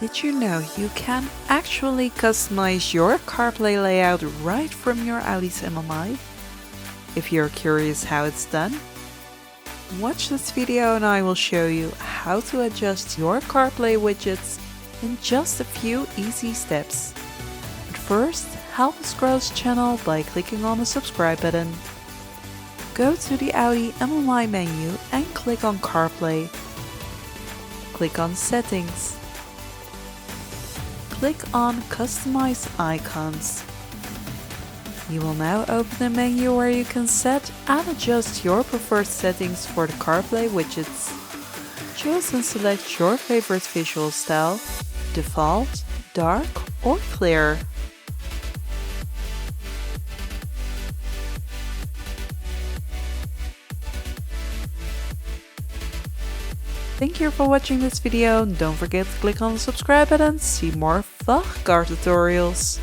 Did you know you can actually customize your CarPlay layout right from your Audi's MMI? If you're curious how it's done, watch this video and I will show you how to adjust your CarPlay widgets in just a few easy steps. But first, help us grow this channel by clicking on the subscribe button. Go to the Audi MMI menu and click on CarPlay. Click on Settings. Click on Customize Icons. You will now open a menu where you can set and adjust your preferred settings for the CarPlay widgets. Choose and select your favorite visual style, default, dark or clear. Thank you for watching this video. Don't forget to click on the subscribe button to see more VAG Car Tutorials.